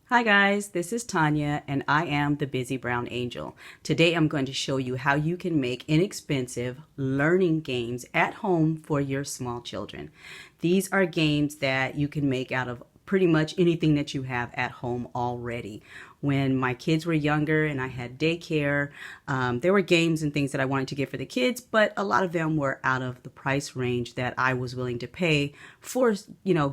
Hi guys, this is Tanya and I am the Busy Brown Angel. Today I'm going to show you how you can make inexpensive learning games at home for your small children. These are games that you can make out of pretty much anything that you have at home already. When my kids were younger and I had daycare, there were games and things that I wanted to get for the kids, but a lot of them were out of the price range that I was willing to pay for,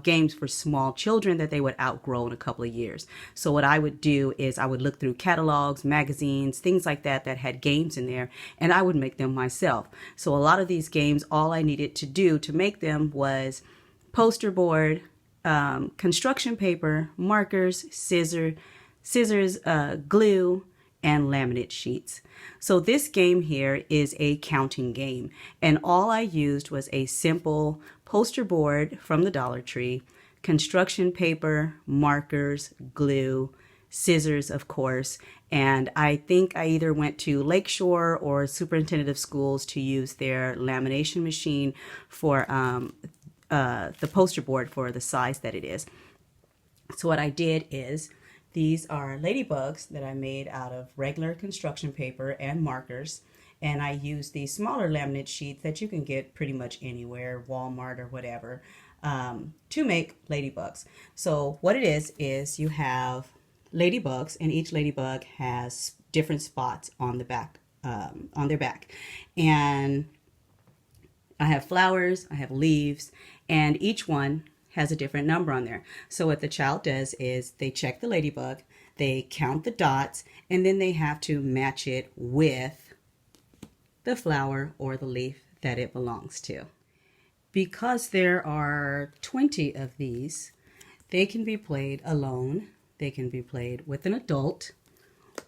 games for small children that they would outgrow in a couple of years. So what I would do is I would look through catalogs, magazines, things like that that had games in there, and I would make them myself. So a lot of these games, all I needed to do to make them was poster board, construction paper, markers, scissors, glue, and laminate sheets. So this game here is a counting game, and all I used was a simple poster board from the Dollar Tree, construction paper, markers, glue, scissors, of course, and I think I either went to Lakeshore or Superintendent of Schools to use their lamination machine for the poster board for the size that it is. So what I did is, these are ladybugs that I made out of regular construction paper and markers, and I used these smaller laminate sheets that you can get pretty much anywhere, Walmart or whatever, to make ladybugs. So what it is you have ladybugs, and each ladybug has different spots on the back, on their back, and I have flowers, I have leaves, and each one has a different number on there. So what the child does is they check the ladybug, they count the dots, and then they have to match it with the flower or the leaf that it belongs to. Because there are 20 of these, they can be played alone, they can be played with an adult,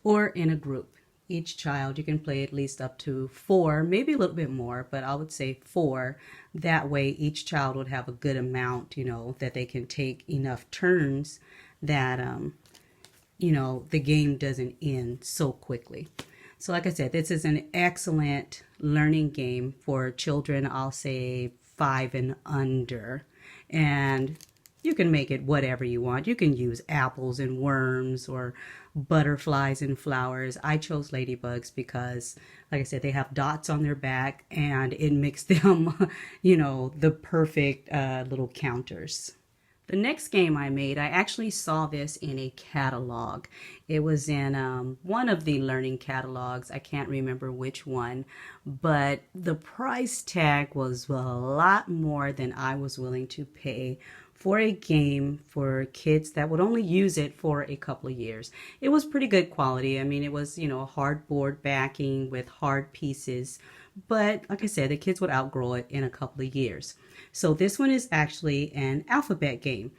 or in a group. Each child, you can play at least up to 4, maybe a little bit more, but I would say 4. That way each child would have a good amount, that they can take enough turns that, the game doesn't end so quickly. So like I said, this is an excellent learning game for children, I'll say 5 and under. And you can make it whatever you want. You can use apples and worms or butterflies and flowers. I chose ladybugs because, like I said, they have dots on their back and it makes them, the perfect little counters. The next game I made, I actually saw this in a catalog. It was in one of the learning catalogs. I can't remember which one, but the price tag was a lot more than I was willing to pay for a game for kids that would only use it for a couple of years. It was pretty good quality. I mean, it was, hardboard backing with hard pieces. But like I said, the kids would outgrow it in a couple of years. So this one is actually an alphabet game.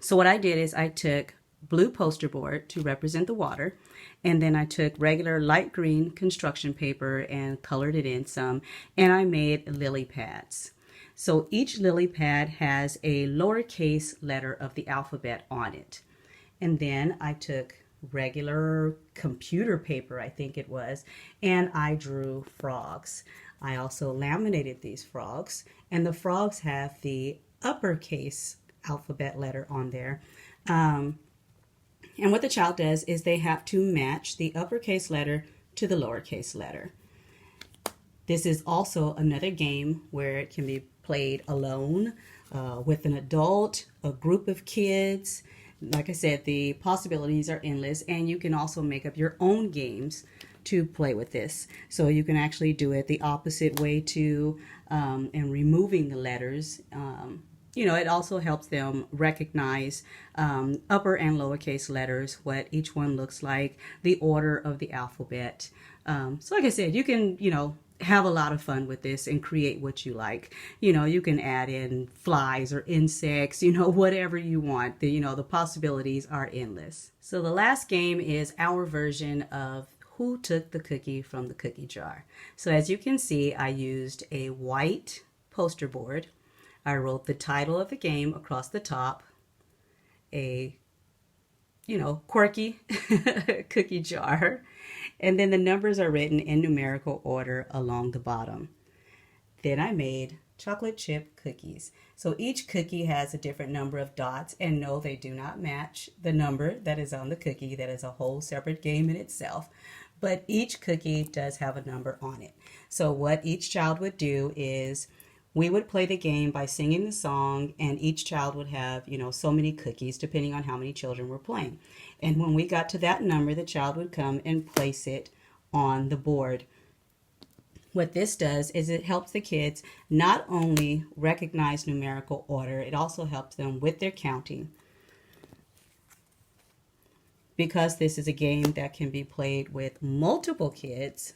So what I did is I took blue poster board to represent the water, and then I took regular light green construction paper and colored it in some, and I made lily pads. So each lily pad has a lowercase letter of the alphabet on it. And then I took regular computer paper, I think it was, and I drew frogs. I also laminated these frogs, and the frogs have the uppercase alphabet letter on there. And what the child does is they have to match the uppercase letter to the lowercase letter. This is also another game where it can be played alone, with an adult, a group of kids. Like I said, the possibilities are endless, and you can also make up your own games to play with this. So you can actually do it the opposite way too, and removing the letters. It also helps them recognize upper and lowercase letters, what each one looks like, the order of the alphabet. So like I said, you can, have a lot of fun with this and create what you like. You can add in flies or insects, whatever you want. The possibilities are endless. So the last game is our version of who took the cookie from the cookie jar. So as you can see, I used a white poster board. I wrote the title of the game across the top, a quirky cookie jar, and then the numbers are written in numerical order along the bottom. Then I made chocolate chip cookies. So each cookie has a different number of dots, and no, they do not match the number that is on the cookie. That is a whole separate game in itself. But each cookie does have a number on it. So what each child would do is we would play the game by singing the song, and each child would have, so many cookies depending on how many children were playing. And when we got to that number, the child would come and place it on the board. What this does is it helps the kids not only recognize numerical order, it also helps them with their counting. Because this is a game that can be played with multiple kids,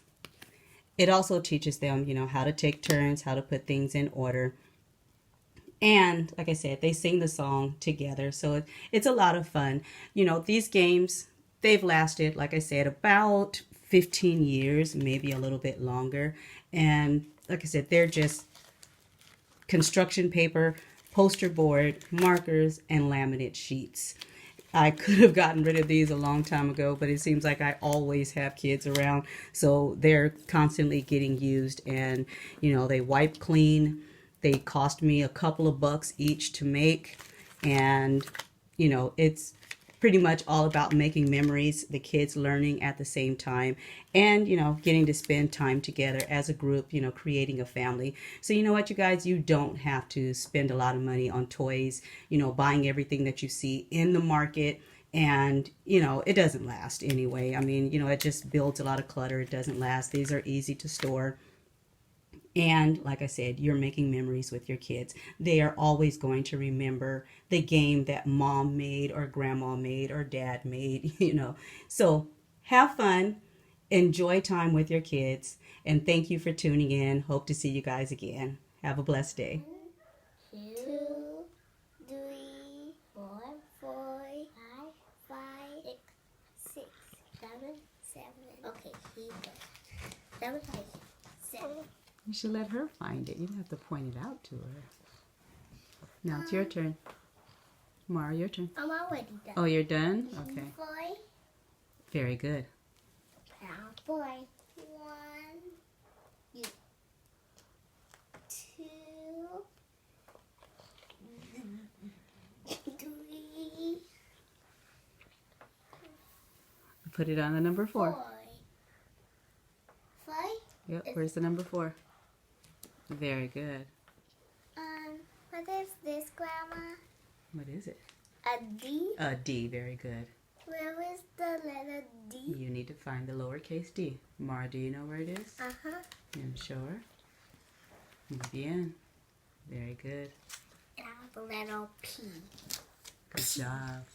it also teaches them, how to take turns, how to put things in order. And like I said, they sing the song together. So it's a lot of fun. These games, they've lasted, like I said, about 15 years, maybe a little bit longer. And like I said, they're just construction paper, poster board, markers, and laminate sheets. I could have gotten rid of these a long time ago, but it seems like I always have kids around, so they're constantly getting used, and they wipe clean. They cost me a couple of bucks each to make, and it's pretty much all about making memories, the kids learning at the same time, and getting to spend time together as a group, creating a family. So you know what, you guys, you don't have to spend a lot of money on toys, buying everything that you see in the market, and it doesn't last anyway. I mean, it just builds a lot of clutter. It doesn't last. These are easy to store. And like I said, you're making memories with your kids. They are always going to remember the game that mom made or grandma made or dad made, So have fun, enjoy time with your kids, and thank you for tuning in. Hope to see you guys again. Have a blessed day. 2, 3, 4, 5, 6, 7, 7. Okay, here you go. 7, 7. You should let her find it. You don't have to point it out to her. Now it's your turn. Mara, your turn. I'm already done. Oh, you're done? Okay. Boy. Very good. Boy. 1, 2, 3, Put it on the number 4. 5. Yep, where's the number 4? Very good. What is this, Grandma? What is it? A D? A D, very good. Where is the letter D? You need to find the lowercase d. Mara, do you know where it is? Uh-huh. And show her. Muy bien. Very good. And the letter P. Good job.